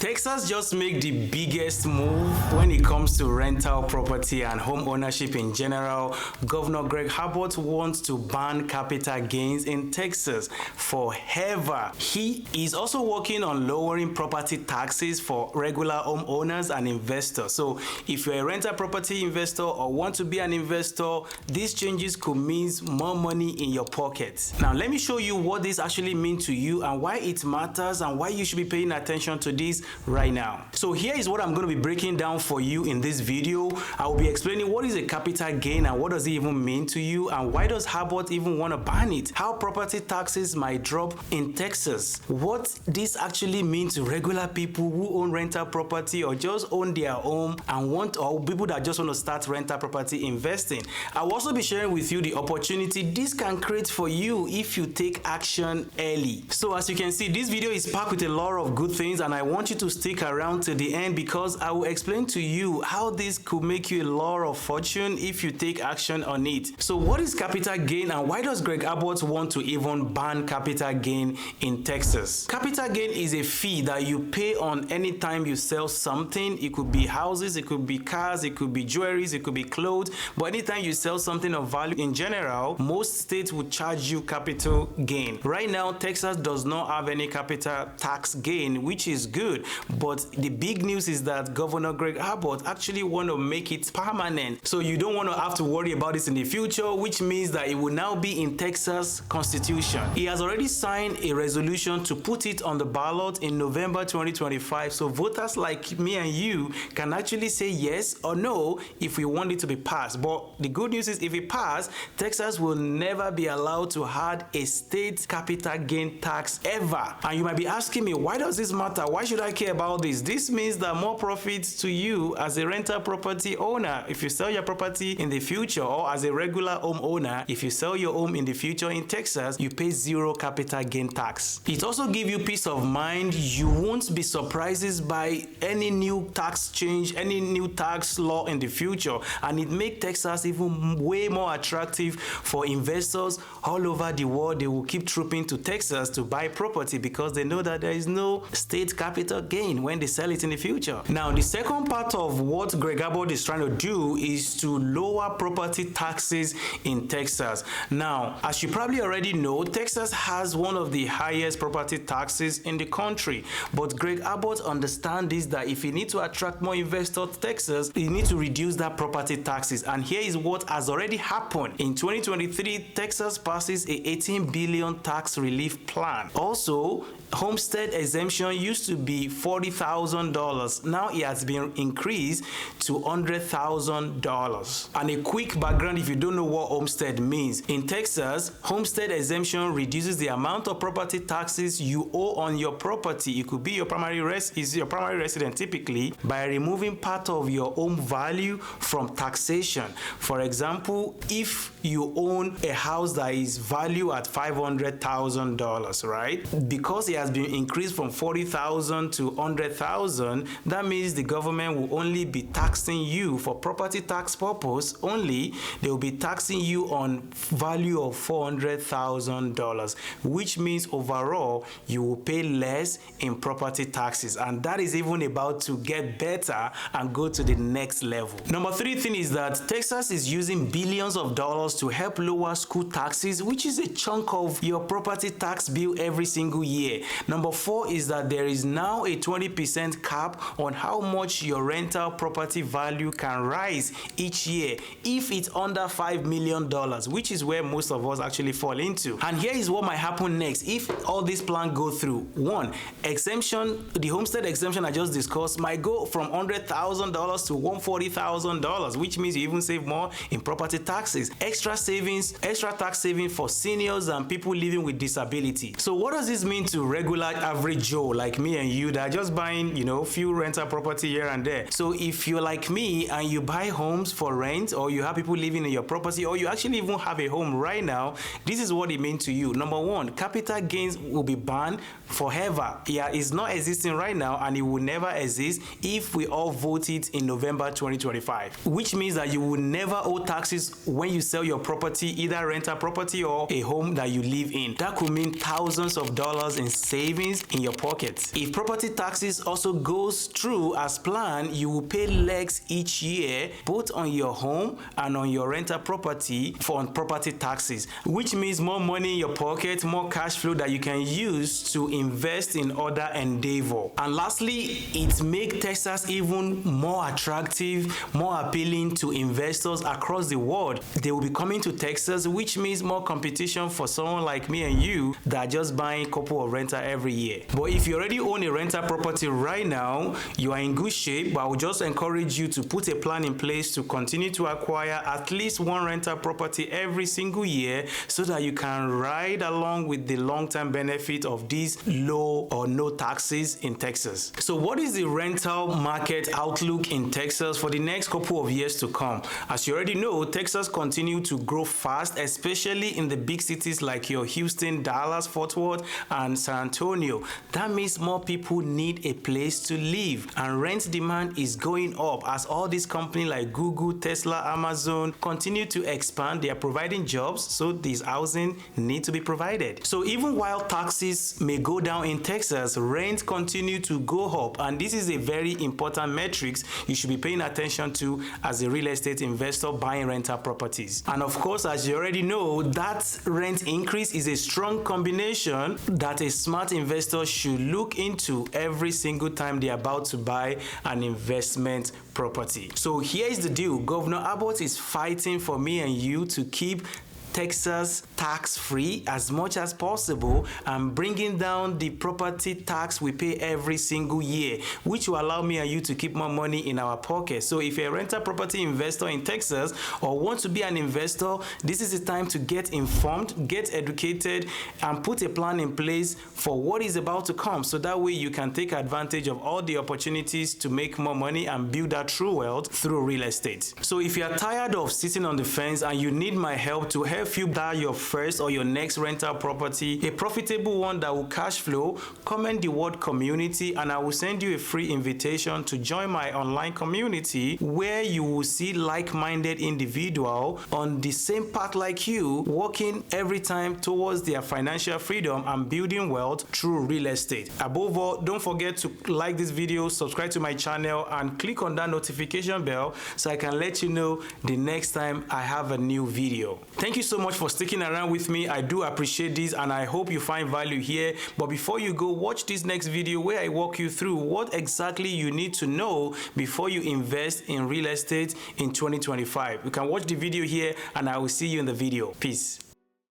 Texas just made the biggest move when it comes to rental property and home ownership in general. Governor Greg Abbott wants to ban capital gains in Texas forever. He is also working on lowering property taxes for regular homeowners and investors. So if you're a rental property investor or want to be an investor, these changes could mean more money in your pocket. Now let me show you what this actually means to you and why it matters and why you should be paying attention to this right now. So here is what I'm going to be breaking down for you in this video. I will be explaining what is a capital gain and what does it even mean to you, and why does Abbott even want to ban it, how property taxes might drop in Texas, what this actually means to regular people who own rental property or just own their home and or people that just want to start rental property investing. I will also be sharing with you the opportunity this can create for you if you take action early. So as you can see, this video is packed with a lot of good things, and I want you to stick around to the end because I will explain to you how this could make you a lot of fortune if you take action on it. So what is capital gain and why does Greg Abbott want to even ban capital gain in Texas? Capital gain is a fee that you pay on any time you sell something. It could be houses, it could be cars, it could be jewelries, it could be clothes, but anytime you sell something of value in general, most states would charge you capital gain. Right now, Texas does not have any capital tax gain, which is good, but the big news is that Governor Greg Abbott actually want to make it permanent. So you don't want to have to worry about this in the future, which means that it will now be in Texas Constitution. He has already signed a resolution to put it on the ballot in November 2025. So voters like me and you can actually say yes or no if we want it to be passed. But the good news is if it passes, Texas will never be allowed to add a state capital gain tax ever. And you might be asking me, why does this matter? Why should I care about this? This means that more profits to you as a rental property owner if you sell your property in the future, or as a regular homeowner, if you sell your home in the future in Texas, you pay zero capital gain tax. It also gives you peace of mind. You won't be surprised by any new tax change, any new tax law in the future, and it makes Texas even way more attractive for investors all over the world. They will keep trooping to Texas to buy property because they know that there is no state capital gain when they sell it in the future. Now, the second part of what Greg Abbott is trying to do is to lower property taxes in Texas. Now, as you probably already know, Texas has one of the highest property taxes in the country, but Greg Abbott understands this, that if you need to attract more investors to Texas, you need to reduce that property taxes. And here is what has already happened. In 2023, Texas passes a $18 billion tax relief plan. Also, Homestead Exemption used to be $40,000. Now it has been increased to $100,000. And a quick background if you don't know what Homestead means. In Texas, Homestead Exemption reduces the amount of property taxes you owe on your property. It could be your primary resident typically, by removing part of your home value from taxation. For example, if you own a house that is valued at $500,000, right? Because it has been increased from $40,000 to $100,000, that means the government will only be taxing you for property tax purpose only. They will be taxing you on value of $400,000, which means overall you will pay less in property taxes, and that is even about to get better and go to the next level. Number three thing is that Texas is using billions of dollars to help lower school taxes, which is a chunk of your property tax bill every single year. Number four is that there is now a 20% cap on how much your rental property value can rise each year if it's under $5 million, which is where most of us actually fall into. And here is what might happen next if all this plan go through. One, exemption, the Homestead Exemption I just discussed might go from $100,000 to $140,000, which means you even save more in property taxes. Extra tax savings for seniors and people living with disability. So what does this mean to regular average Joe like me and you that are just buying, few rental property here and there? So if you're like me and you buy homes for rent, or you have people living in your property, or you actually even have a home right now, this is what it means to you. Number one, capital gains will be banned forever. Yeah, it's not existing right now, and it will never exist if we all vote it in November 2025, which means that you will never owe taxes when you sell your property, either rental property or a home that you live in. That could mean thousands of dollars in savings in your pocket. If property taxes also goes through as planned, you will pay legs each year, both on your home and on your rental property for property taxes, which means more money in your pocket, more cash flow that you can use to invest in other endeavor. And lastly, it makes Texas even more attractive, more appealing to investors across the world. They will be coming to Texas, which means more competition for someone like me and you that are just buying a couple of rental every year. But if you already own a rental property right now, you are in good shape, but I would just encourage you to put a plan in place to continue to acquire at least one rental property every single year so that you can ride along with the long-term benefit of these low or no taxes in Texas. So what is the rental market outlook in Texas for the next couple of years to come? As you already know, Texas continues to grow fast, especially in the big cities like your Houston, Dallas, Fort Worth, and San Antonio. That means more people need a place to live, and rent demand is going up as all these companies like Google, Tesla, Amazon continue to expand. They are providing jobs, so this housing need to be provided. So even while taxes may go down in Texas, rent continue to go up, and this is a very important metrics you should be paying attention to as a real estate investor buying rental properties. And of course, as you already know, that rent increase is a strong combination that a smart investor should look into every single time they're about to buy an investment property. So here's the deal. Governor Abbott is fighting for me and you to keep Texas tax-free as much as possible and bringing down the property tax we pay every single year, which will allow me and you to keep more money in our pocket. So if you're a rental property investor in Texas or want to be an investor, this is the time to get informed, get educated, and put a plan in place for what is about to come, so that way you can take advantage of all the opportunities to make more money and build that true wealth through real estate. So if you're tired of sitting on the fence and you need my help to help you buy your first or your next rental property, a profitable one that will cash flow, comment the word community and I will send you a free invitation to join my online community where you will see like-minded individuals on the same path like you, working every time towards their financial freedom and building wealth through real estate. Above all, don't forget to like this video, subscribe to my channel, and click on that notification bell so I can let you know the next time I have a new video. Thank you so much for sticking around with me. I do appreciate this and I hope you find value here. But before you go, watch this next video where I walk you through what exactly you need to know before you invest in real estate in 2025. You can watch the video here and I will see you in the video. Peace.